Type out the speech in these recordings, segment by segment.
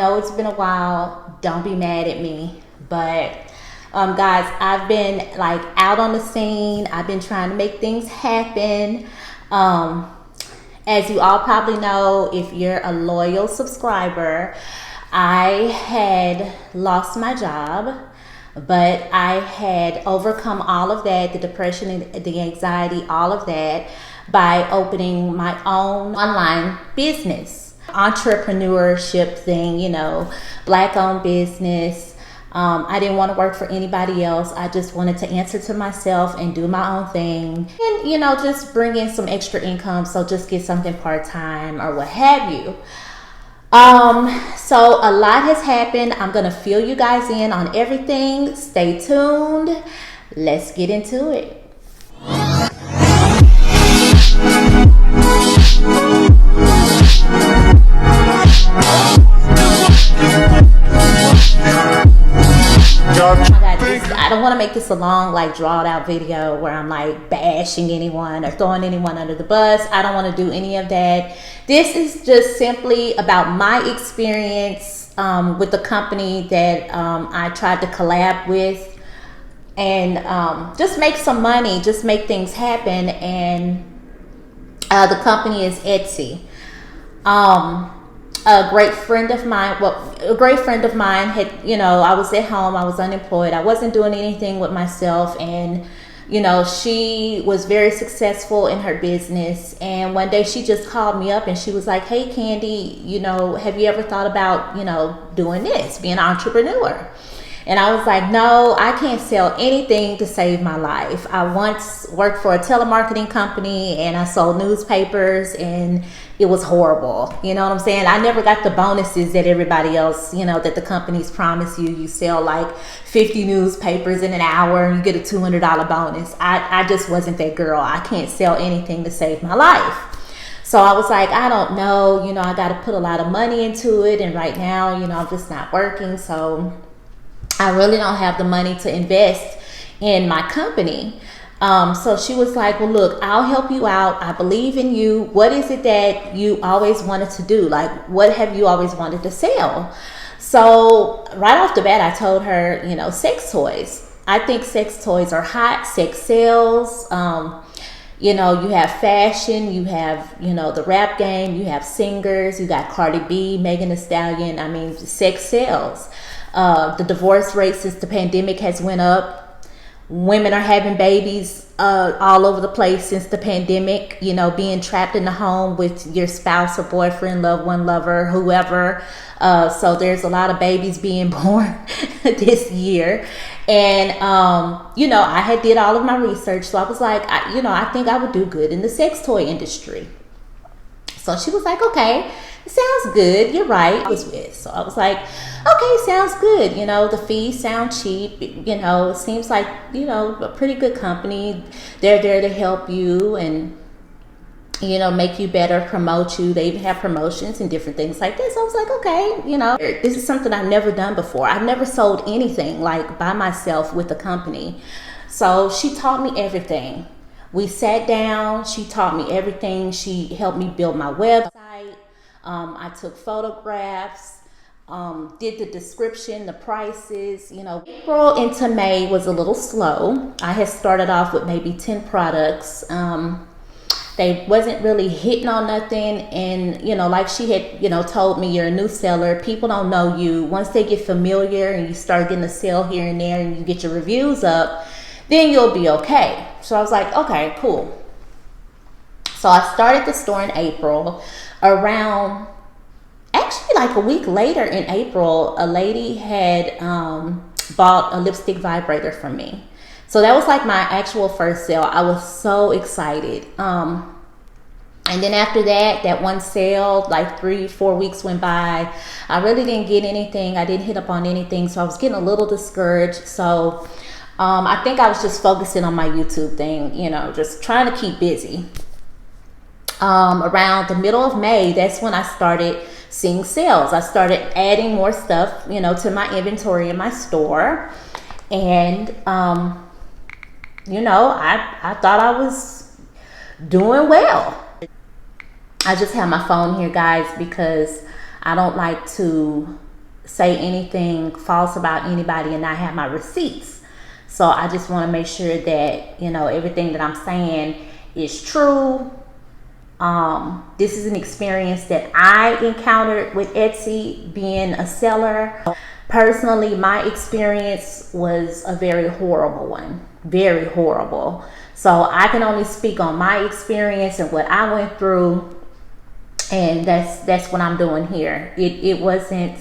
know it's been a while. Don't be mad at me. But guys, I've been like out on the scene. I've been trying to make things happen. As you all probably know, if you're a loyal subscriber, I had lost my job, but I had overcome all of that, the depression and the anxiety, all of that, by opening my own online business. Entrepreneurship thing, you know, Black-owned business. I didn't want to work for anybody else. I just wanted to answer to myself and do my own thing. And, you know, just bring in some extra income. So just get something part-time or what have you. So a lot has happened. I'm going to fill you guys in on everything. Stay tuned. Let's get into it. I don't want to make this a long, like, drawn out video where I'm like bashing anyone or throwing anyone under the bus. I don't want to do any of that. This is just simply about my experience with the company that I tried to collab with, and just make some money, just make things happen. And the company is Etsy. A great friend of mine had, you know, I was at home, I was unemployed, I wasn't doing anything with myself, and, you know, she was very successful in her business. And one day she just called me up and she was like, "Hey Candy, you know, have you ever thought about, you know, doing this, being an entrepreneur?" And I was like, "No, I can't sell anything to save my life. I once worked for a telemarketing company and I sold newspapers, and it was horrible." You know what I'm saying? I never got the bonuses that everybody else, you know, that the companies promise you. You sell like 50 newspapers in an hour and you get a $200 bonus. I just wasn't that girl. I can't sell anything to save my life. So I was like, I don't know, you know, I got to put a lot of money into it. And right now, you know, I'm just not working. So I really don't have the money to invest in my company. So she was like, "Well, look, I'll help you out. I believe in you. What is it that you always wanted to do? Like, what have you always wanted to sell?" So right off the bat, I told her, you know, sex toys. I think sex toys are hot. Sex sells. You know, you have fashion, you have, you know, the rap game, you have singers, you got Cardi B, Megan Thee Stallion. I mean, sex sells. The divorce rate since the pandemic has went up. Women are having babies all over the place since the pandemic, you know, being trapped in the home with your spouse or boyfriend, loved one, lover, whoever. So there's a lot of babies being born this year. And, you know, I had did all of my research. So I was like, I think I would do good in the sex toy industry. So she was like, "Okay, it sounds good. You're right." So I was like, "Okay, sounds good. You know, the fees sound cheap. You know, it seems like, you know, a pretty good company. They're there to help you and, you know, make you better, promote you. They even have promotions and different things like this." I was like, okay, you know, this is something I've never done before. I've never sold anything like by myself with a company. So she taught me everything. We sat down, she taught me everything. She helped me build my website. I took photographs, did the description, the prices, you know. April into May was a little slow. I had started off with maybe 10 products. They wasn't really hitting on nothing. And, you know, like she had, you know, told me, "You're a new seller. People don't know you. Once they get familiar and you start getting a sale here and there and you get your reviews up, then you'll be okay." So I was like, okay, cool. So I started the store in April. Around, actually like a week later in April, a lady had bought a lipstick vibrator from me. So that was like my actual first sale. I was so excited. And then after that one sale, like 3-4 weeks went by. I really didn't get anything. I didn't hit up on anything. So I was getting a little discouraged. So I think I was just focusing on my YouTube thing, you know, just trying to keep busy. Around the middle of May, that's when I started seeing sales. I started adding more stuff, you know, to my inventory in my store. And, you know, I thought I was doing well. I just have my phone here, guys, because I don't like to say anything false about anybody and not have my receipts. So I just want to make sure that, you know, everything that I'm saying is true. This is an experience that I encountered with Etsy being a seller. Personally, my experience was a very horrible one, very horrible. So I can only speak on my experience and what I went through, and that's what I'm doing here. It wasn't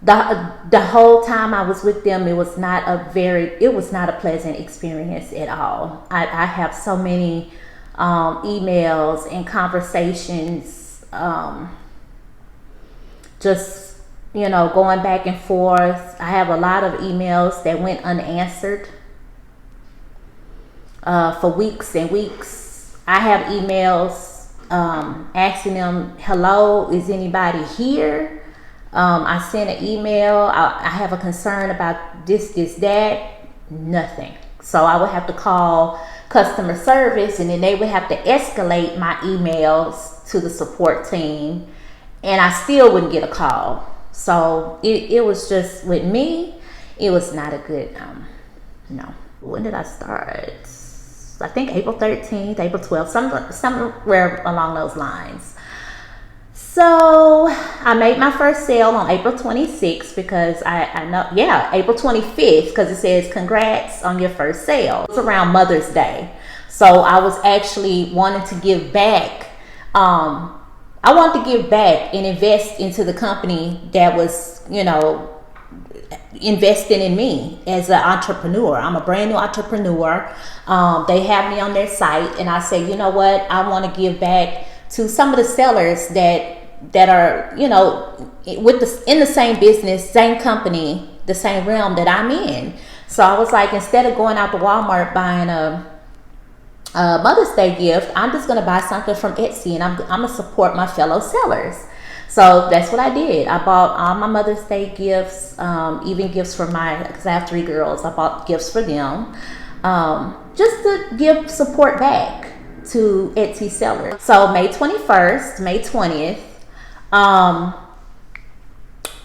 the whole time I was with them. It was not a pleasant experience at all. I have so many emails and conversations, just, you know, going back and forth. I have a lot of emails that went unanswered for weeks and weeks. I have emails asking them, hello, is anybody here? I sent an email, I have a concern about this, that, nothing. So I would have to call customer service, and then they would have to escalate my emails to the support team, and I still wouldn't get a call. So it was just, with me, it was not a good, no. When did I start? I think April 13th, April 12th, somewhere along those lines. So I made my first sale on April 26th because I know, yeah, April 25th, because it says congrats on your first sale. It's around Mother's Day. So I was actually wanting to give back. I wanted to give back and invest into the company that was, you know, investing in me as an entrepreneur. I'm a brand new entrepreneur. They have me on their site, and I say, you know what, I want to give back to some of the sellers that are, you know, in the same business, same company, the same realm that I'm in. So I was like, instead of going out to Walmart buying a Mother's Day gift, I'm just going to buy something from Etsy, and I'm going to support my fellow sellers. So that's what I did. I bought all my Mother's Day gifts, even gifts for because I have 3 girls. I bought gifts for them, just to give support back to Etsy sellers. So May 21st, May 20th, I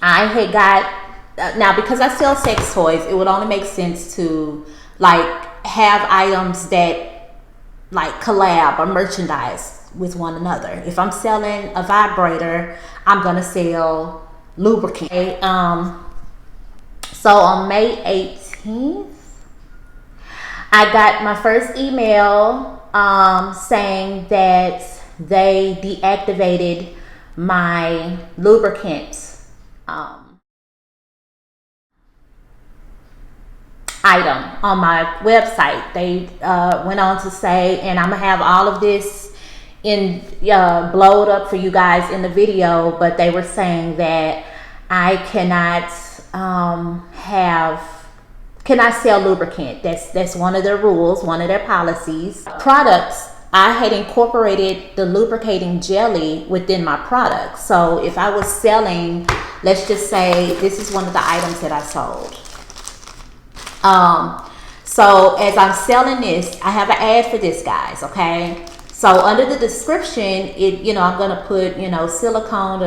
had got, now because I sell sex toys, it would only make sense to like have items that like collab or merchandise with one another. If I'm selling a vibrator, I'm gonna sell lubricant. So on May 18th, I got my first email saying that they deactivated my lubricant item on my website. They went on to say, and I'm gonna have all of this in blowed up for you guys in the video, but they were saying that I cannot sell lubricant. That's one of their rules, one of their policies. Products, I had incorporated the lubricating jelly within my product. So if I was selling, let's just say this is one of the items that I sold. So as I'm selling this, I have an ad for this, guys, okay? So under the description, I'm gonna put, silicone,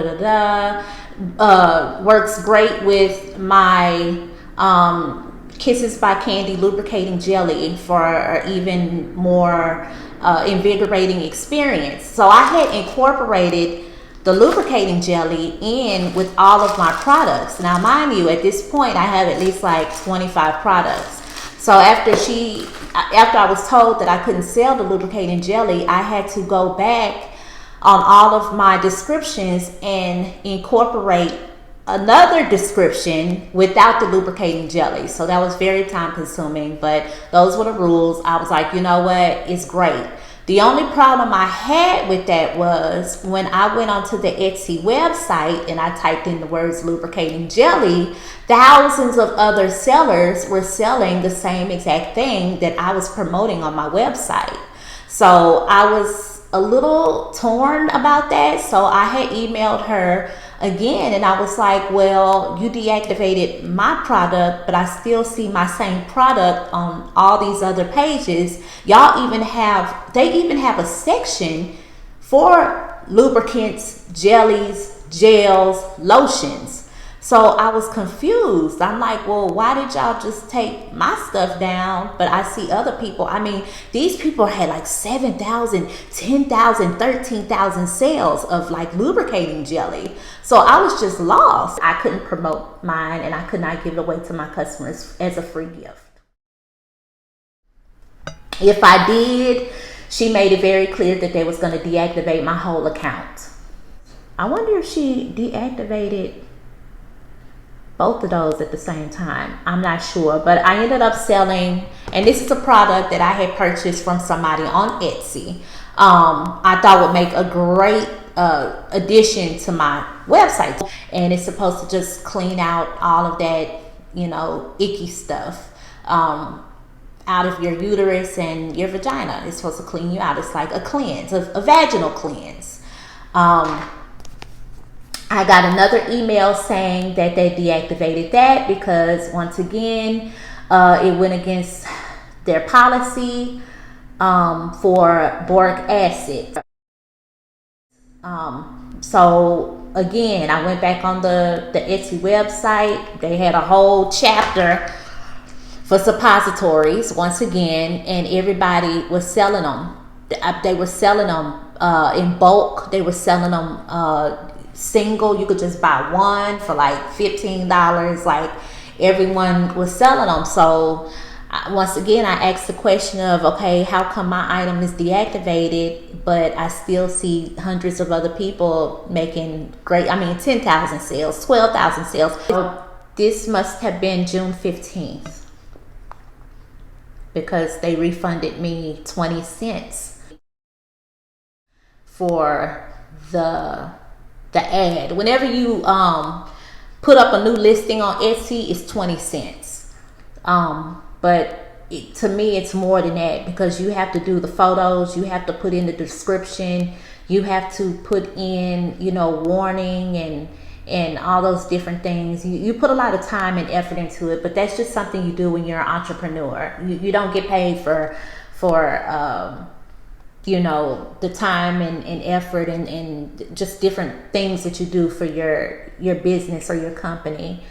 works great with my Kisses by Candy lubricating jelly for even more invigorating experience. So I had incorporated the lubricating jelly in with all of my products. Now, mind you, at this point, I have at least like 25 products. So after I was told that I couldn't sell the lubricating jelly, I had to go back on all of my descriptions and incorporate another description without the lubricating jelly. So that was very time consuming, but those were the rules. I was like, you know what, it's great. The only problem I had with that was when I went onto the Etsy website and I typed in the words lubricating jelly, thousands of other sellers were selling the same exact thing that I was promoting on my website. So I was a little torn about that. So I had emailed her again, and I was like, well, you deactivated my product, but I still see my same product on all these other pages. They even have a section for lubricants, jellies, gels, lotions. So I was confused. I'm like, well, why did y'all just take my stuff down? But I see other people. I mean, these people had like 7,000, 10,000, 13,000 sales of like lubricating jelly. So I was just lost. I couldn't promote mine, and I could not give it away to my customers as a free gift. If I did, she made it very clear that they was going to deactivate my whole account. I wonder if she deactivated both of those at the same time. I'm not sure, but I ended up selling, and this is a product that I had purchased from somebody on Etsy. I thought would make a great addition to my website, and it's supposed to just clean out all of that, you know, icky stuff out of your uterus and your vagina. It's supposed to clean you out. It's like a cleanse, a vaginal cleanse. I got another email saying that they deactivated that because, once again, it went against their policy for boric acid. So again, I went back on the Etsy website. They had a whole chapter for suppositories once again, and everybody was selling them. They were selling them in bulk. They were selling them single. You could just buy one for like $15. Like, everyone was selling them. So once again, I asked the question of, okay, how come my item is deactivated, but I still see hundreds of other people making great, 10,000 sales, 12,000 sales. So this must have been June 15th. Because they refunded me 20 cents for the ad. Whenever you put up a new listing on Etsy, it's 20 cents. But to me, it's more than that, because you have to do the photos, you have to put in the description, you have to put in, you know, warning and all those different things. You put a lot of time and effort into it, but that's just something you do when you're an entrepreneur. You don't get paid for you know, the time and effort and just different things that you do for your business or your company,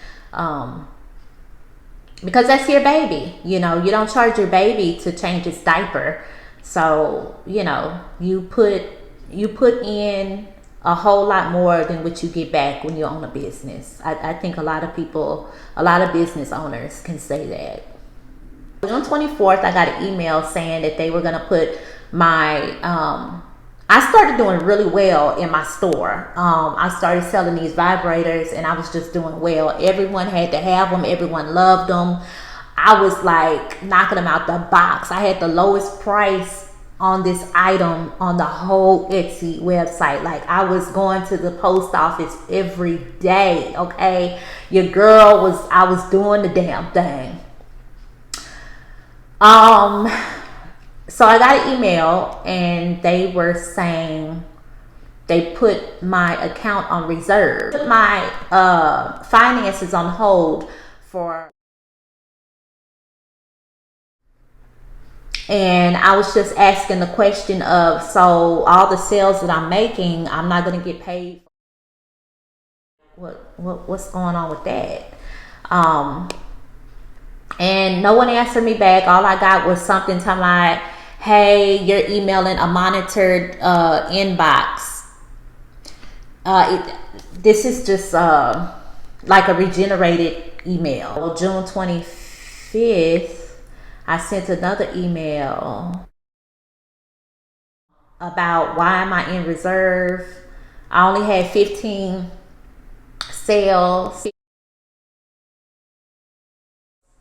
because that's your baby. You know, you don't charge your baby to change its diaper. So, you know, you put in a whole lot more than what you get back when you own a business. I think a lot of business owners can say that. On 24th, I got an email saying that they were going to put my, I started doing really well in my store. I started selling these vibrators, and I was just doing well. Everyone had to have them. Everyone loved them. I was like knocking them out the box. I had the lowest price on this item on the whole Etsy website. Like, I was going to the post office every day. Okay, I was doing the damn thing. So I got an email, and they were saying they put my account on reserve, put my finances on hold for. And I was just asking the question of, so all the sales that I'm making, I'm not going to get paid. What's going on with that? And no one answered me back. All I got was something to like, hey, you're emailing a monitored inbox. This is just like a regenerated email. Well, June 25th, I sent another email about why am I in reserve. I only had 15 sales,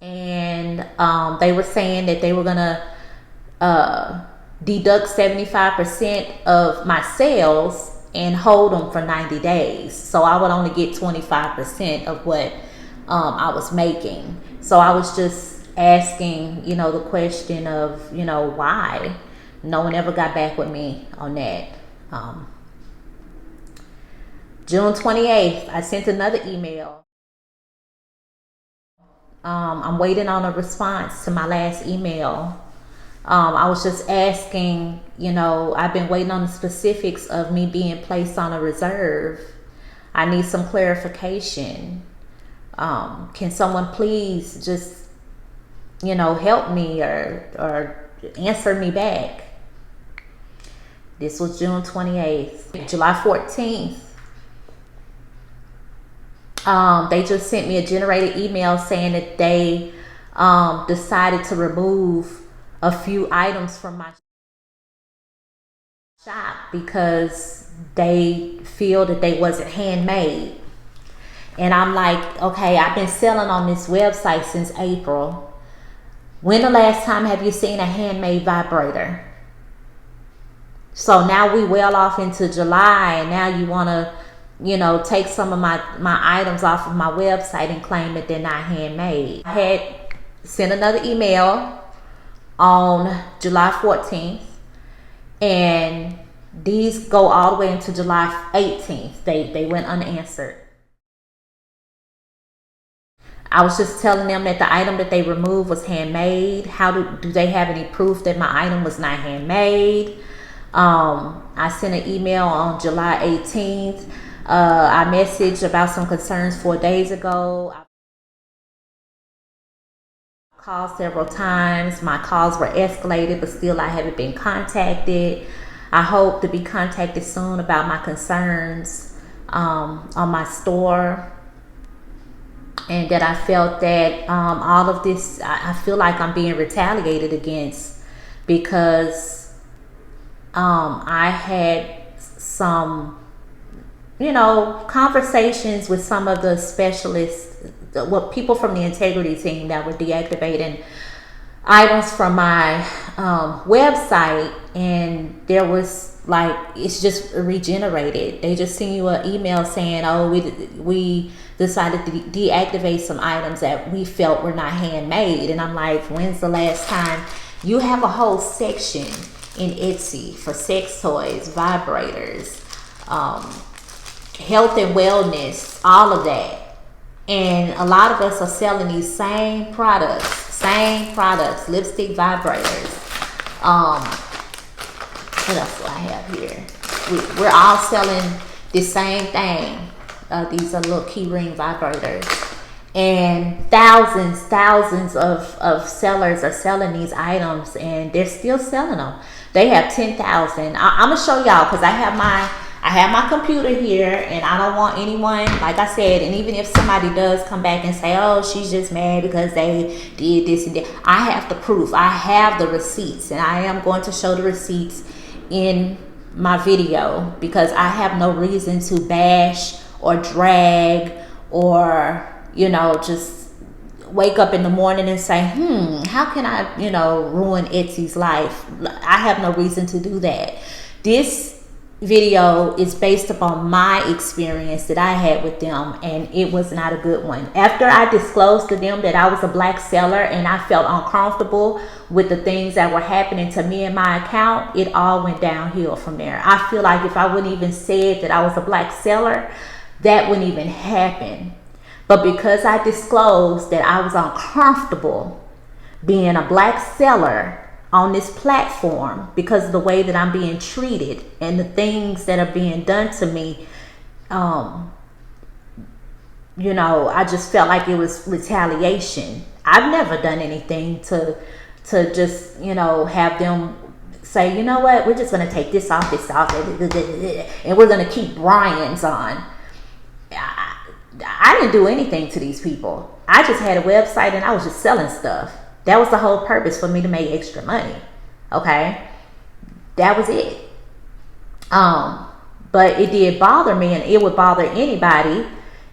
and they were saying that they were gonna deduct 75% of my sales and hold them for 90 days. So I would only get 25% of what I was making. So I was just asking, you know, the question of, you know, why. No one ever got back with me on that. June 28th, I sent another email. I'm waiting on a response to my last email. I was just asking, you know, I've been waiting on the specifics of me being placed on a reserve. I need some clarification. Can someone please just, help me or answer me back? This was June 28th. July 14th, they just sent me a generated email saying that they decided to remove a few items from my shop because they feel that they wasn't handmade. And I'm like, okay, I've been selling on this website since April. When the last time have you seen a handmade vibrator? So now we well off into July, and now you want to, take some of my items off of my website and claim that they're not handmade. I had sent another email on July 14th, and these go all the way into July 18th. They went unanswered. I was just telling them that the item that they removed was handmade. How do they have any proof that my item was not handmade? I sent an email on July 18th. I messaged about some concerns 4 days ago. I called several times. My calls were escalated, but still I haven't been contacted. I hope to be contacted soon about my concerns on my store. And that I felt that all of this, I feel like I'm being retaliated against because I had some, conversations with some of the specialists, people from the integrity team that were deactivating items from my website, and there was it's just regenerated. They just send you an email saying, oh, we decided to deactivate some items that we felt were not handmade. And I'm like, when's the last time? You have a whole section in Etsy for sex toys, vibrators, health and wellness, all of that. And a lot of us are selling these same products, lipstick, vibrators. What else do I have here? We're all selling the same thing. These are little key ring vibrators. And thousands of sellers are selling these items, and they're still selling them. They have 10,000. I'm gonna show y'all because I have my computer here, and I don't want anyone, like I said, and even if somebody does come back and say, oh, she's just mad because they did this and that, I have the proof. I have the receipts, and I am going to show the receipts in my video because I have no reason to bash or drag or, just wake up in the morning and say, how can I, ruin Etsy's life? I have no reason to do that. This video is based upon my experience that I had with them, and it was not a good one. After I disclosed to them that I was a black seller and I felt uncomfortable with the things that were happening to me in my account, it all went downhill from there. I feel like if I wouldn't even said that I was a black seller, that wouldn't even happen. But because I disclosed that I was uncomfortable being a black seller on this platform because of the way that I'm being treated and the things that are being done to me, I just felt like it was retaliation. I've never done anything to just, have them say, you know what, we're just going to take this off, and we're going to keep Brian's on. I didn't do anything to these people. I just had a website and I was just selling stuff. That was the whole purpose, for me to make extra money. Okay? That was it. But it did bother me, and it would bother anybody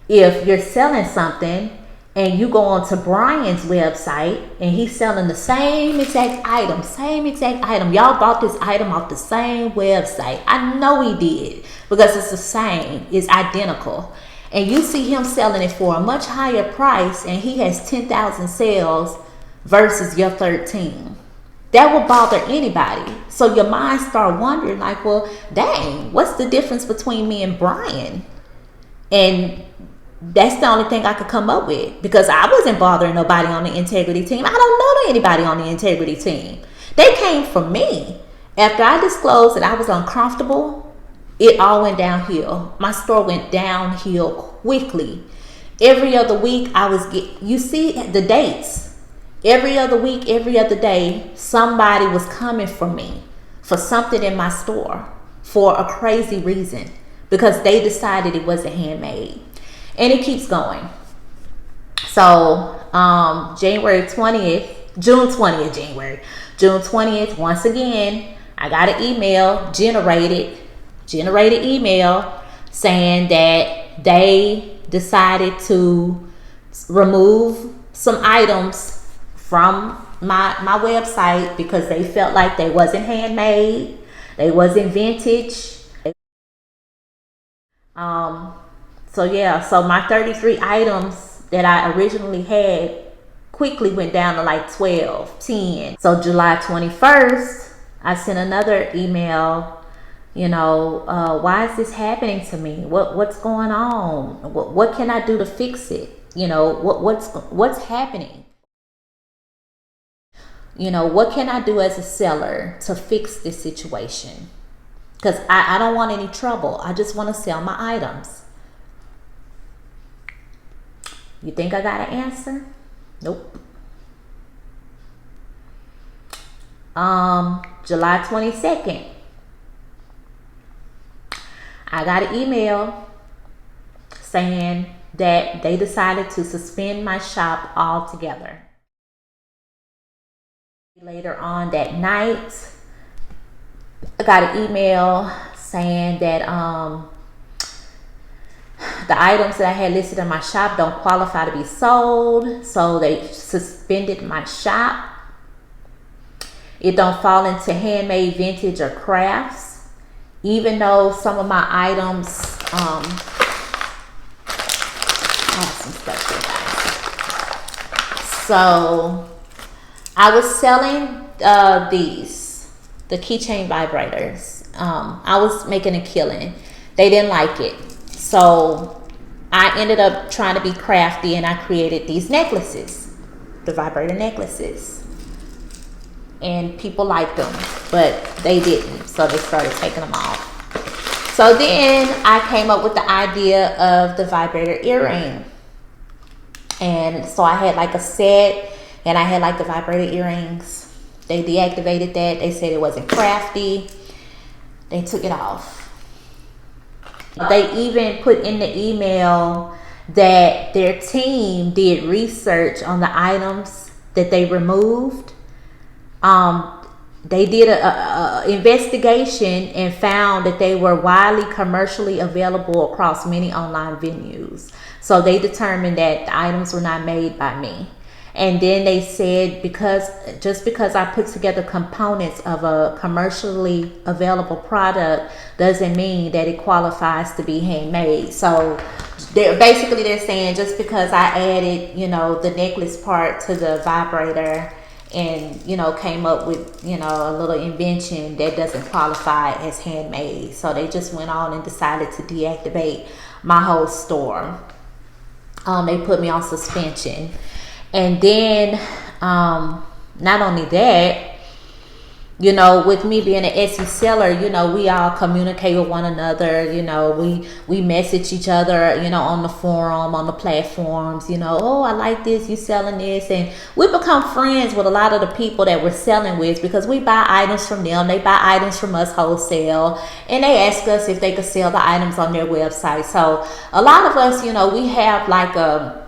if you're selling something and you go onto Brian's website and he's selling the same exact item. Y'all bought this item off the same website. I know he did because it's the same. It's identical. And you see him selling it for a much higher price, and he has 10,000 sales versus your 13. That will bother anybody. So your mind start wondering like, well, dang, what's the difference between me and Brian? And that's the only thing I could come up with, because I wasn't bothering nobody on the integrity team. I don't know anybody on the integrity team. They came from me. After I disclosed that I was uncomfortable, it all went downhill. My store went downhill quickly. Every other week I was you see the dates. Every other week, every other day, somebody was coming for me for something in my store for a crazy reason because they decided it wasn't handmade. And it keeps going. So June 20th, once again, I got an email, generated email saying that they decided to remove some items from my website because they felt like they wasn't handmade, they wasn't vintage. So yeah, so my 33 items that I originally had quickly went down to like 12, 10. So July 21st, I sent another email, why is this happening to me? What's going on? What can I do to fix it? What's happening? What can I do as a seller to fix this situation? Because I don't want any trouble. I just want to sell my items. You think I got an answer? Nope. July 22nd, I got an email saying that they decided to suspend my shop altogether. Later on that night, I got an email saying that the items that I had listed in my shop don't qualify to be sold, so they suspended my shop. It don't fall into handmade, vintage, or crafts, even though some of my items I have some stuff here, guys. So I was selling the keychain vibrators. I was making a killing. They didn't like it, so I ended up trying to be crafty, and I created these necklaces, the vibrator necklaces, and people liked them, but they didn't, so they started taking them off. So then I came up with the idea of the vibrator earring, and so I had like a set, and I had like the vibrator earrings. They deactivated that. They said it wasn't crafty. They took it off. They even put in the email that their team did research on the items that they removed. They did a investigation and found that they were widely commercially available across many online venues. So they determined that the items were not made by me. And then they said just because I put together components of a commercially available product doesn't mean that it qualifies to be handmade. So they're saying just because I added, the necklace part to the vibrator and, came up with, a little invention, that doesn't qualify as handmade. So they just went on and decided to deactivate my whole store. They put me on suspension. And then, not only that, with me being an Etsy seller, we all communicate with one another. We message each other, on the forum, on the platforms, oh, I like this, you selling this. And we become friends with a lot of the people that we're selling with because we buy items from them. They buy items from us wholesale, and they ask us if they could sell the items on their website. So a lot of us, we have like a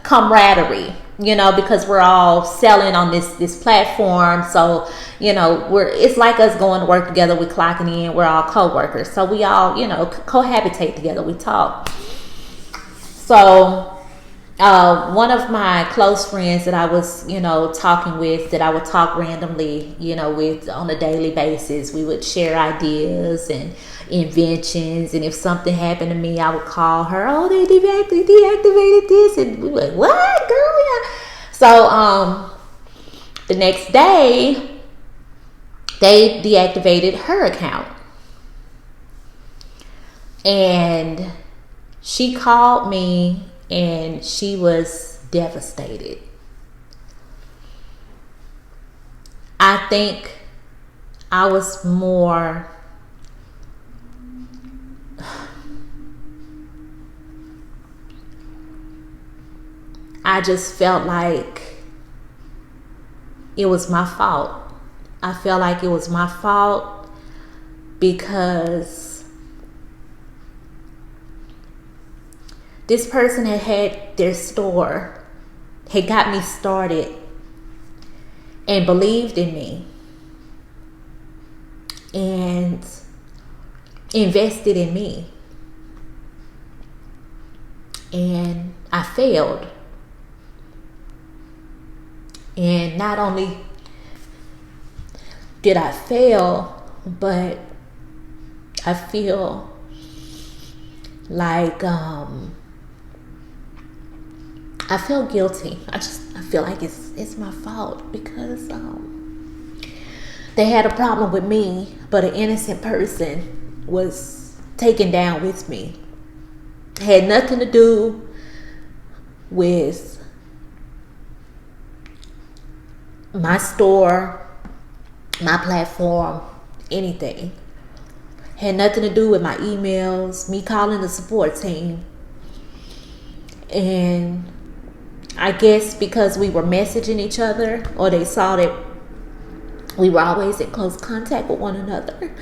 camaraderie, because we're all selling on this platform. So, it's like us going to work together, we're clocking in, we're all co-workers. So we all, cohabitate together, we talk. So, one of my close friends that I was, talking with, that I would talk randomly, with on a daily basis, we would share ideas and inventions, and if something happened to me, I would call her. Oh, they deactivated this, and we were like, what, girl? Yeah. So the next day they deactivated her account, and she called me and she was devastated. I think I was more I just felt like it was my fault. I felt like it was my fault because this person had their store, had got me started, and believed in me and invested in me. And I failed. And not only did I fail, but I feel like I feel guilty. I feel like it's my fault because they had a problem with me, but an innocent person was taken down with me. It had nothing to do with my store, my platform, anything. Had nothing to do with my emails, me calling the support team. And I guess because we were messaging each other, or they saw that we were always in close contact with one another,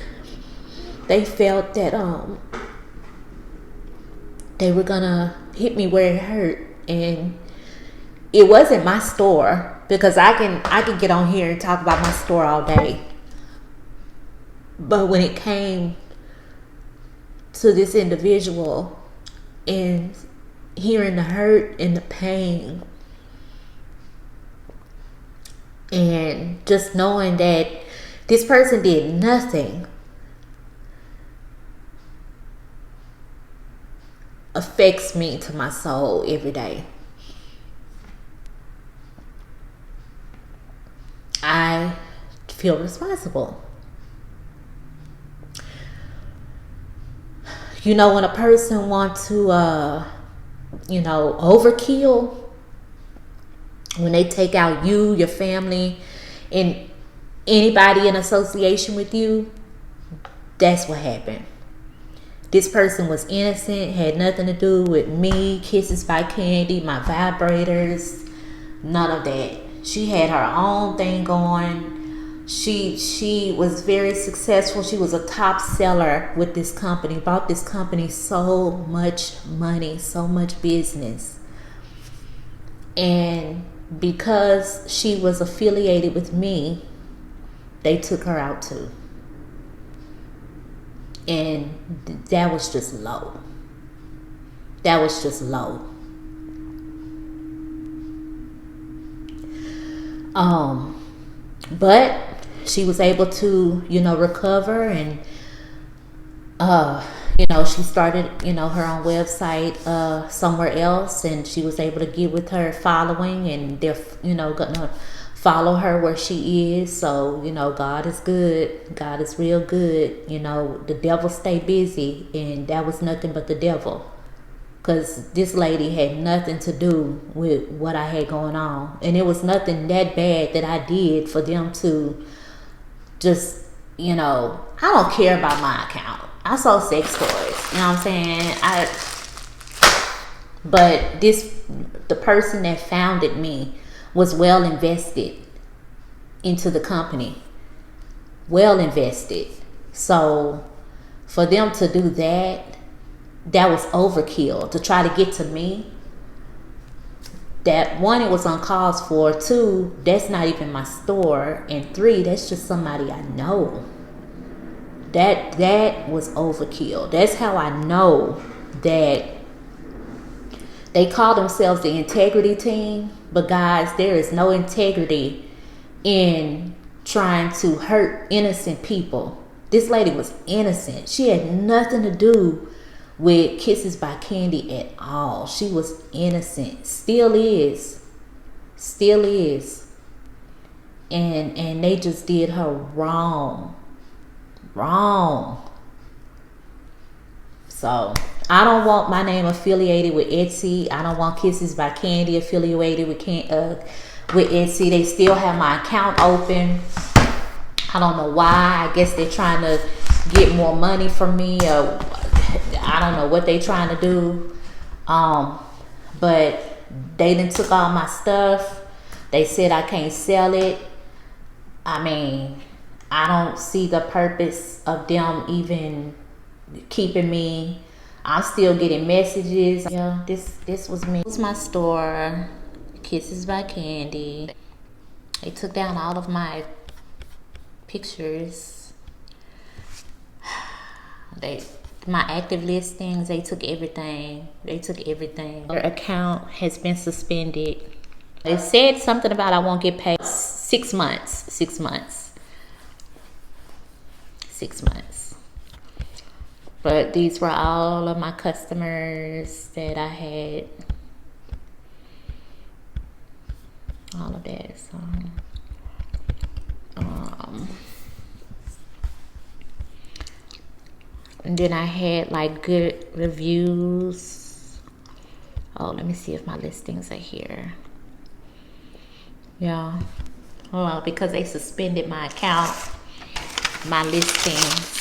they felt that they were gonna hit me where it hurt. And it wasn't my store, because I can get on here and talk about my store all day. But when it came to this individual and hearing the hurt and the pain, and just knowing that this person did nothing, affects me to my soul every day. I feel responsible. You know, when a person wants to, overkill, when they take out you, your family, and anybody in association with you, that's what happened. This person was innocent, had nothing to do with me, Kisses by Candy, my vibrators, none of that. She had her own thing going. She was very successful. She was a top seller with this company, bought this company so much money, so much business. And because she was affiliated with me, they took her out too. And that was just low. That was just low. But she was able to, recover, and she started, her own website somewhere else, and she was able to get with her following, and they're, gonna follow her where she is. So, God is good. God is real good. The devil stay busy, and that was nothing but the devil. Because this lady had nothing to do with what I had going on. And it was nothing that bad that I did for them to just, I don't care about my account. I saw sex toys, you know what I'm saying? But the person that founded me was well invested into the company. Well invested. So for them to do that was overkill. To try to get to me, that one, it was uncalled for. Two, that's not even my store. And three, that's just somebody I know. That was overkill. That's how I know that they call themselves the integrity team. But guys, there is no integrity in trying to hurt innocent people. This lady was innocent. She had nothing to do with Kisses by Candy at all. She was innocent. Still is. And they just did her wrong. So I don't want my name affiliated with Etsy. I don't want Kisses by Candy affiliated with Etsy. They still have my account open. I don't know why. I guess they're trying to get more money from me, or I don't know what they're trying to do. But they done took all my stuff. They said I can't sell it. I mean, I don't see the purpose of them even keeping me. I'm still getting messages. Yeah, this was me. This was my store, Kisses by Candy. They took down all of my pictures. My active listings, they took everything. They took everything. Their account has been suspended. It said something about I won't get paid 6 months. 6 months. 6 months. But these were all of my customers that I had. All of that. So, and then I had like good reviews. Oh, let me see if my listings are here. Yeah. Well, because they suspended my account, my listings.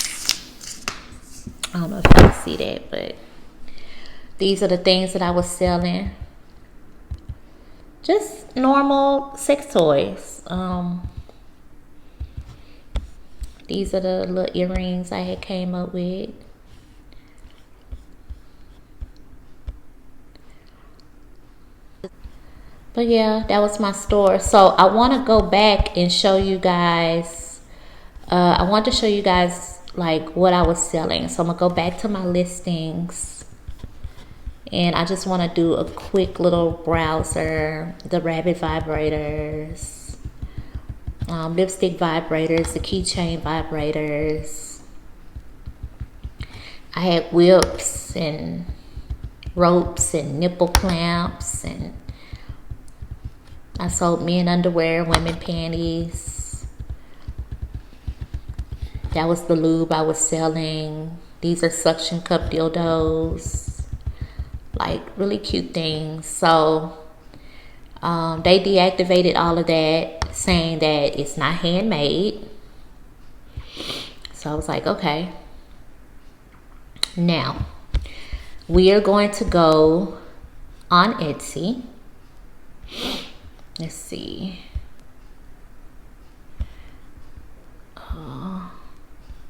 I don't know if you can see that, but these are the things that I was selling. Just normal sex toys. These are the little earrings I had came up with. But yeah, that was my store. So I want to go back and show you guys. I want to show you guys like what I was selling. So I'm gonna go back to my listings, and I just want to do a quick little browser. The rabbit vibrators, lipstick vibrators, the keychain vibrators. I had whips and ropes and nipple clamps, and I sold men underwear, women panties. That was the lube I was selling. These are suction cup dildos. Like really cute things. So they deactivated all of that, saying that it's not handmade. So I was like, okay. Now, we are going to go on Etsy. Let's see.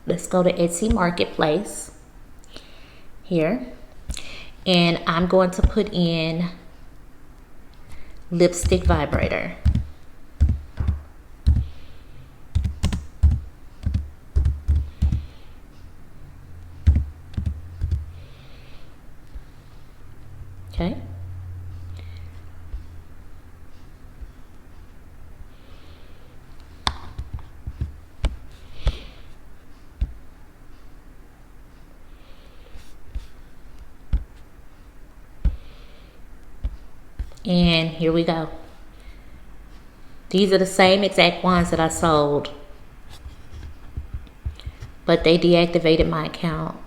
Let's go to Etsy Marketplace here. And I'm going to put in lipstick vibrator. Okay. And here we go. These are the same exact ones that I sold, but they deactivated my account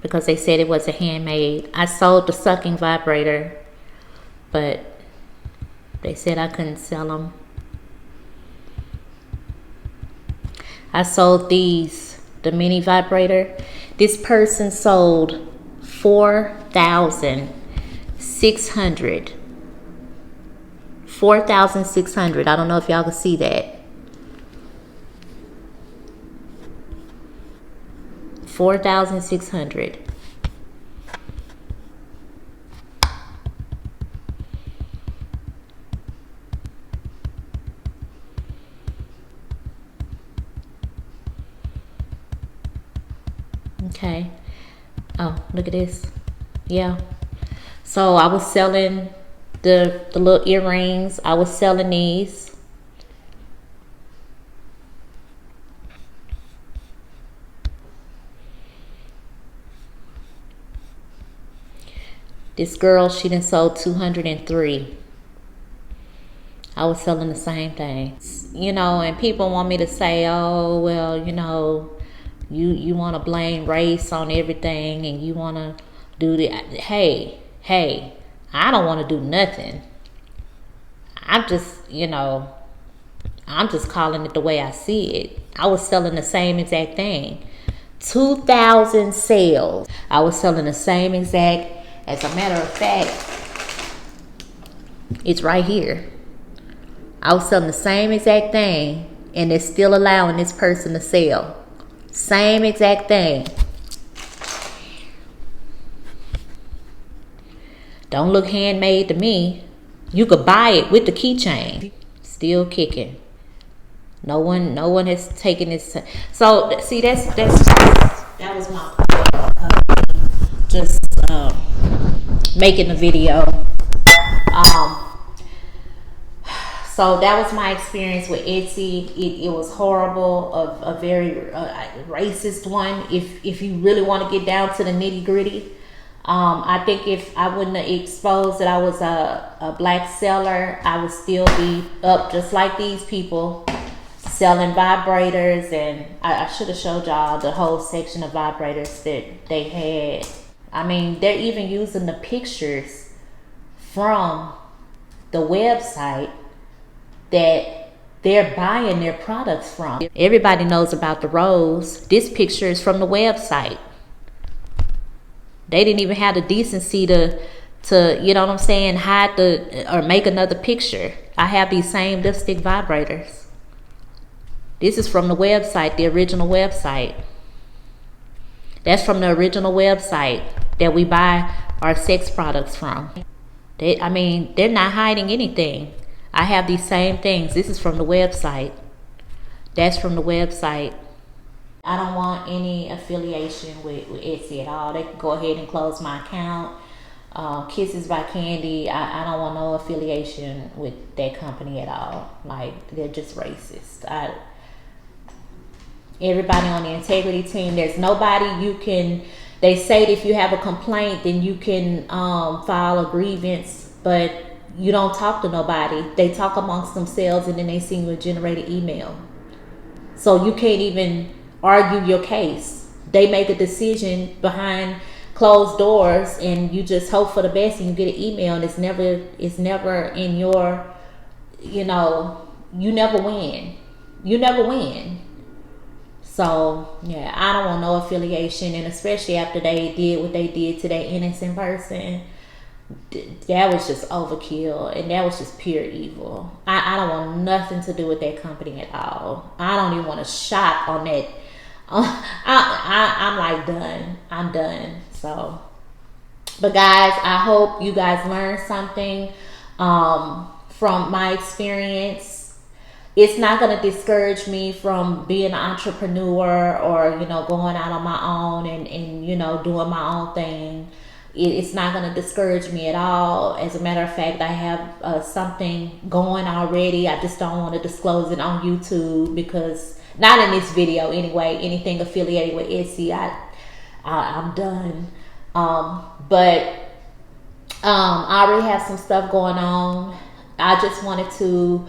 because they said it was a handmade. I sold the sucking vibrator, but they said I couldn't sell them. I sold these, the mini vibrator. This person sold 4,600. 4,600. I don't know if y'all can see that. 4,600. Okay. Oh, look at this. Yeah. So I was selling the little earrings. I was selling these. This girl, she done sold 203. I was selling the same thing. You know, and people want me to say, oh, well, you know, you want to blame race on everything and you want to do the, hey, I don't want to do nothing. I'm just, you know, I'm just calling it the way I see it. I was selling the same exact thing. 2,000 sales. I was selling the same exact. As a matter of fact, It's right here. I was selling the same exact thing, and it's still allowing this person to sell. Same exact thing. Don't look handmade to me. You could buy it with the keychain. Still kicking. No one has taken this. So see, that was my point of just making the video. So that was my experience with Etsy. It was horrible, a very racist one. If you really want to get down to the nitty gritty, I think if I wouldn't have exposed that I was a black seller, I would still be up just like these people selling vibrators. And I should have showed y'all the whole section of vibrators that they had. I mean, they're even using the pictures from the website that they're buying their products from. Everybody knows about the rose. This picture is from the website. They didn't even have the decency to you know what I'm saying, hide or make another picture. I have these same lipstick vibrators. This is from the website, the original website. That's from the original website that we buy our sex products from. They're not hiding anything. I have these same things. This is from the website. That's from the website. I don't want any affiliation with Etsy at all. They can go ahead and close my account. Kisses by Candy. I don't want no affiliation with that company at all. Like, they're just racist. Everybody on the integrity team, there's nobody you can. They say that if you have a complaint, then you can file a grievance, but you don't talk to nobody. They talk amongst themselves, and then they send you a generated email. So you can't even argue your case. They make a decision behind closed doors, and you just hope for the best, and you get an email, and it's never in your, you know, you never win. You never win. So yeah, I don't want no affiliation, and especially after they did what they did to that innocent person. That was just overkill, and that was just pure evil. I don't want nothing to do with that company at all. I don't even want to shop on that. I'm like done. I'm done. So, but guys, I hope you guys learned something from my experience. It's not going to discourage me from being an entrepreneur or, you know, going out on my own and you know, doing my own thing. It's not going to discourage me at all. As a matter of fact, I have something going already. I just don't want to disclose it on YouTube, because not in this video anyway. Anything affiliated with Etsy, I'm done. But I already have some stuff going on. I just wanted to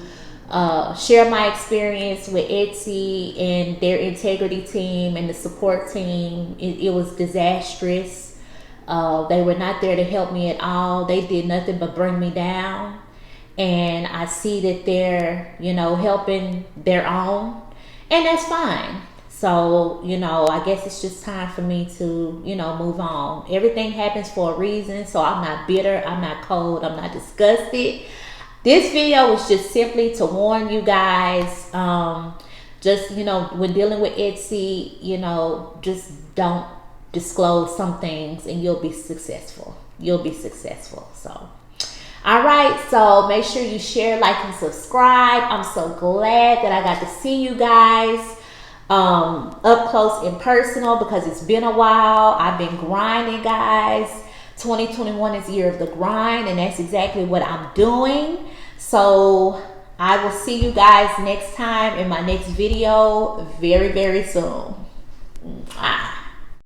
share my experience with Etsy and their integrity team and the support team. It was disastrous. They were not there to help me at all. They did nothing but bring me down. And I see that they're, you know, helping their own, and that's fine. So, you know, I guess it's just time for me to, you know, move on. Everything happens for a reason. So I'm not bitter. I'm not cold. I'm not disgusted. This video was just simply to warn you guys. Just, you know, when dealing with Etsy, you know, just don't disclose some things, and you'll be successful. You'll be successful. So, all right. So make sure you share, like, and subscribe. I'm so glad that I got to see you guys up close and personal, because it's been a while. I've been grinding, guys. 2021 is the year of the grind, and that's exactly what I'm doing. So I will see you guys next time in my next video very, very soon.